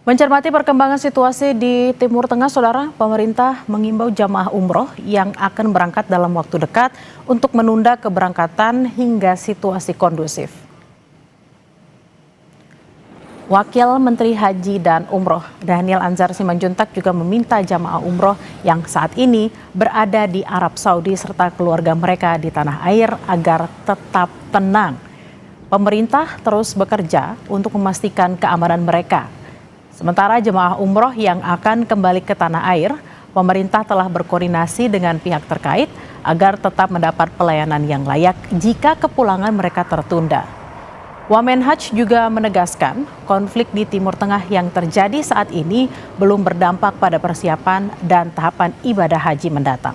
Mencermati perkembangan situasi di Timur Tengah, Saudara, pemerintah mengimbau jamaah umroh yang akan berangkat dalam waktu dekat untuk menunda keberangkatan hingga situasi kondusif. Wakil Menteri Haji dan Umroh Daniel Anzar Simanjuntak juga meminta jamaah umroh yang saat ini berada di Arab Saudi serta keluarga mereka di tanah air agar tetap tenang. Pemerintah terus bekerja untuk memastikan keamanan mereka. Sementara jemaah umroh yang akan kembali ke tanah air, pemerintah telah berkoordinasi dengan pihak terkait agar tetap mendapat pelayanan yang layak jika kepulangan mereka tertunda. Wamenhaj juga menegaskan konflik di Timur Tengah yang terjadi saat ini belum berdampak pada persiapan dan tahapan ibadah haji mendatang.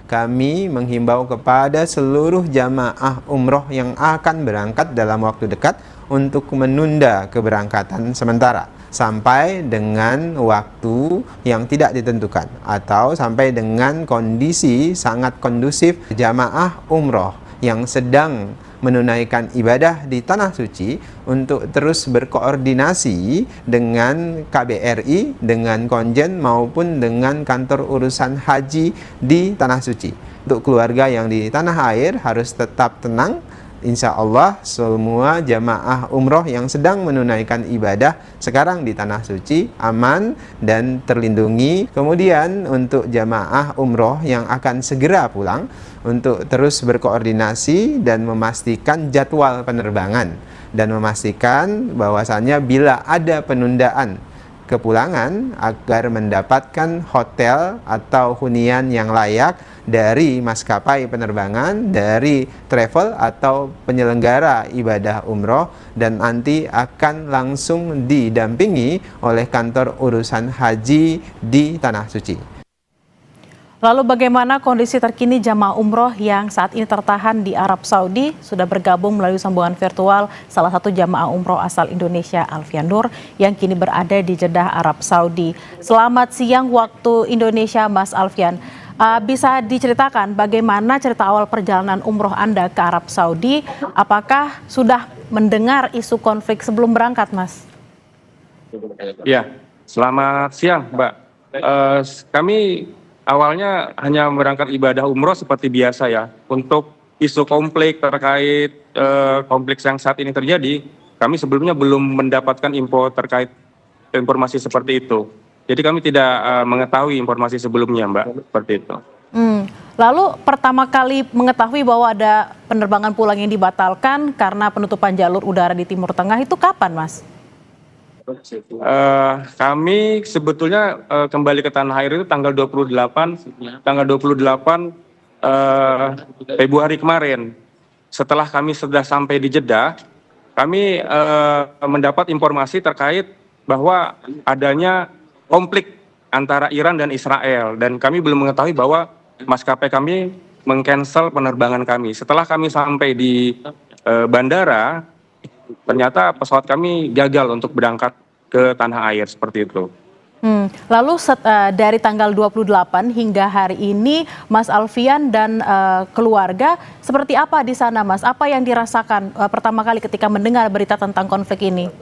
Kami menghimbau kepada seluruh jamaah umroh yang akan berangkat dalam waktu dekat untuk menunda keberangkatan sementara sampai dengan waktu yang tidak ditentukan atau sampai dengan kondisi sangat kondusif. Jamaah umroh yang sedang menunaikan ibadah di Tanah Suci untuk terus berkoordinasi dengan KBRI, dengan Konjen maupun dengan kantor urusan haji di Tanah Suci. Untuk keluarga yang di tanah air harus tetap tenang. Insya Allah semua jamaah umroh yang sedang menunaikan ibadah sekarang di Tanah Suci aman dan terlindungi. Kemudian untuk jamaah umroh yang akan segera pulang untuk terus berkoordinasi dan memastikan jadwal penerbangan dan memastikan bahwasannya bila ada penundaan kepulangan agar mendapatkan hotel atau hunian yang layak dari maskapai penerbangan, dari travel atau penyelenggara ibadah umroh, dan nanti akan langsung didampingi oleh kantor urusan haji di Tanah Suci. Lalu bagaimana kondisi terkini jamaah umroh yang saat ini tertahan di Arab Saudi? Sudah bergabung melalui sambungan virtual salah satu jamaah umroh asal Indonesia, Alfian Nur, yang kini berada di Jeddah, Arab Saudi. Selamat siang waktu Indonesia, Mas Alfian. Bisa diceritakan bagaimana cerita awal perjalanan umroh Anda ke Arab Saudi? Apakah sudah mendengar isu konflik sebelum berangkat, Mas? Ya, selamat siang, Mbak. Kami awalnya hanya berangkat ibadah umroh seperti biasa ya. Untuk isu konflik terkait konflik yang saat ini terjadi, kami sebelumnya belum mendapatkan info terkait informasi seperti itu. Jadi kami tidak mengetahui informasi sebelumnya, Mbak, seperti itu. Lalu pertama kali mengetahui bahwa ada penerbangan pulang yang dibatalkan karena penutupan jalur udara di Timur Tengah itu kapan, Mas? Kami sebetulnya kembali ke tanah air itu tanggal 28 Februari kemarin. Setelah kami sudah sampai di Jeddah, kami mendapat informasi terkait bahwa adanya konflik antara Iran dan Israel, dan kami belum mengetahui bahwa maskapai kami meng-cancel penerbangan kami. Setelah kami sampai di bandara, ternyata pesawat kami gagal untuk berangkat ke tanah air seperti itu. Lalu dari tanggal 28 hingga hari ini, Mas Alfian dan keluarga seperti apa di sana, Mas? Apa yang dirasakan pertama kali ketika mendengar berita tentang konflik ini?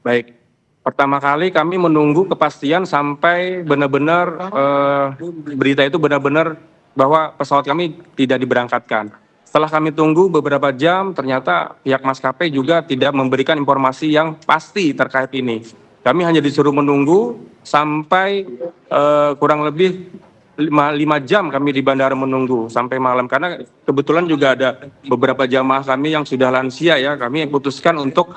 Baik, pertama kali kami menunggu kepastian sampai benar-benar berita itu benar-benar bahwa pesawat kami tidak diberangkatkan. Setelah kami tunggu beberapa jam, ternyata pihak maskapai juga tidak memberikan informasi yang pasti terkait ini. Kami hanya disuruh menunggu sampai kurang lebih 5 jam kami di bandara menunggu sampai malam. Karena kebetulan juga ada beberapa jamaah kami yang sudah lansia ya, kami putuskan untuk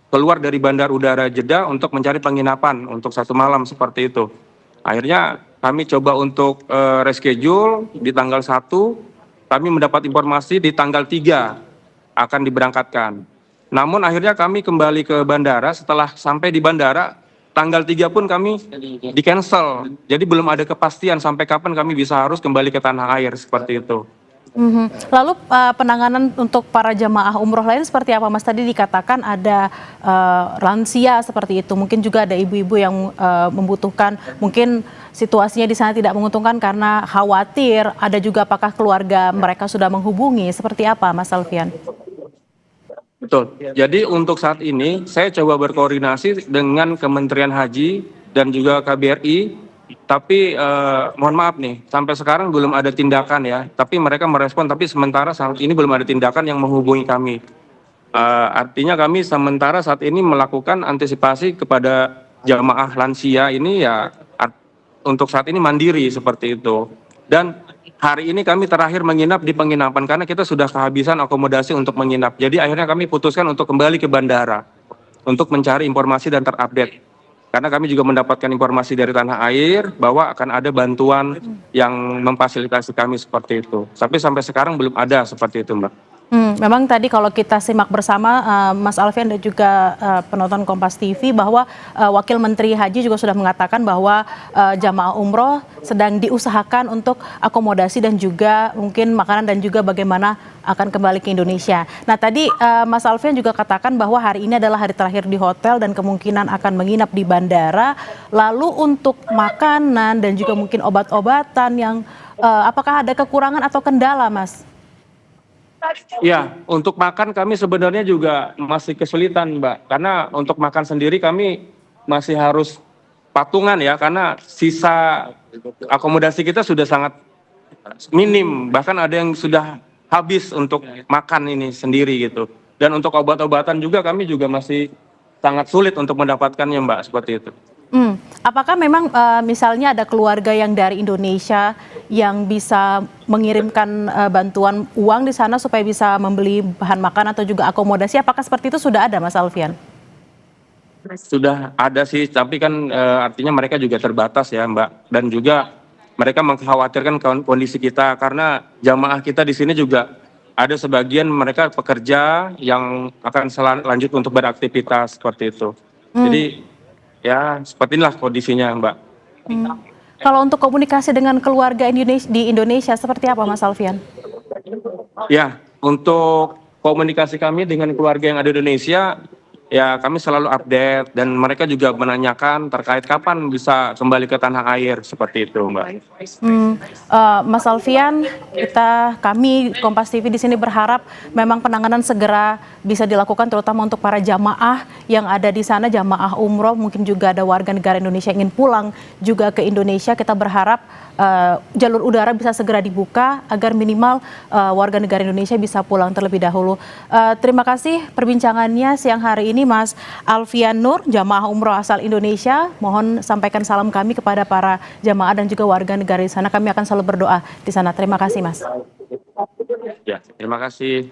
keluar dari Bandar Udara Jeddah untuk mencari penginapan untuk 1 malam seperti itu. Akhirnya kami coba untuk reschedule di tanggal 1, kami mendapat informasi di tanggal 3 akan diberangkatkan. Namun akhirnya kami kembali ke bandara, setelah sampai di bandara, tanggal 3 pun kami di-cancel. Jadi belum ada kepastian sampai kapan kami bisa harus kembali ke tanah air seperti itu. Lalu penanganan untuk para jamaah umroh lain seperti apa, Mas? Tadi dikatakan ada lansia seperti itu, mungkin juga ada ibu-ibu yang membutuhkan, mungkin situasinya di sana tidak menguntungkan karena khawatir, ada juga apakah keluarga mereka sudah menghubungi, seperti apa, Mas Alfian? Betul. Jadi untuk saat ini saya coba berkoordinasi dengan Kementerian Haji dan juga KBRI, tapi mohon maaf nih, sampai sekarang belum ada tindakan ya. Tapi mereka merespon, tapi sementara saat ini belum ada tindakan yang menghubungi kami. Artinya kami sementara saat ini melakukan antisipasi kepada jamaah lansia ini ya untuk saat ini mandiri seperti itu. Dan hari ini kami terakhir menginap di penginapan karena kita sudah kehabisan akomodasi untuk menginap. Jadi akhirnya kami putuskan untuk kembali ke bandara untuk mencari informasi dan terupdate. Karena kami juga mendapatkan informasi dari tanah air bahwa akan ada bantuan yang memfasilitasi kami seperti itu. Tapi sampai sekarang belum ada seperti itu, Mbak. Memang tadi kalau kita simak bersama Mas Alfian dan juga penonton Kompas TV bahwa Wakil Menteri Haji juga sudah mengatakan bahwa jamaah umroh sedang diusahakan untuk akomodasi dan juga mungkin makanan dan juga bagaimana akan kembali ke Indonesia. Nah tadi Mas Alfian juga katakan bahwa hari ini adalah hari terakhir di hotel dan kemungkinan akan menginap di bandara. Lalu untuk makanan dan juga mungkin obat-obatan yang apakah ada kekurangan atau kendala, Mas? Ya, untuk makan kami sebenarnya juga masih kesulitan, Mbak. Karena untuk makan sendiri kami masih harus patungan ya, karena sisa akomodasi kita sudah sangat minim. Bahkan ada yang sudah habis untuk makan ini sendiri gitu. Dan untuk obat-obatan juga kami juga masih sangat sulit untuk mendapatkannya, Mbak, seperti itu. Apakah memang misalnya ada keluarga yang dari Indonesia yang bisa mengirimkan bantuan uang di sana supaya bisa membeli bahan makan atau juga akomodasi? Apakah seperti itu sudah ada, Mas Alfian? Sudah ada sih, tapi kan artinya mereka juga terbatas ya, Mbak. Dan juga mereka mengkhawatirkan kondisi kita karena jamaah kita di sini juga ada sebagian mereka pekerja yang akan lanjut untuk beraktivitas seperti itu. Jadi ya, seperti inilah kondisinya, Mbak. Kalau untuk komunikasi dengan keluarga di Indonesia seperti apa, Mas Alfian? Ya, untuk komunikasi kami dengan keluarga yang ada di Indonesia, ya kami selalu update dan mereka juga menanyakan terkait kapan bisa kembali ke tanah air seperti itu, Mbak. Mas Alfian, kami Kompas TV di sini berharap memang penanganan segera bisa dilakukan terutama untuk para jamaah yang ada di sana, jamaah umroh, mungkin juga ada warga negara Indonesia yang ingin pulang juga ke Indonesia. Kita berharap jalur udara bisa segera dibuka agar minimal warga negara Indonesia bisa pulang terlebih dahulu. Terima kasih perbincangannya siang hari ini Mas Alfian Nur, jamaah umroh asal Indonesia. Mohon sampaikan salam kami kepada para jamaah dan juga warga negara di sana. Kami akan selalu berdoa di sana. Terima kasih, Mas. Ya, terima kasih.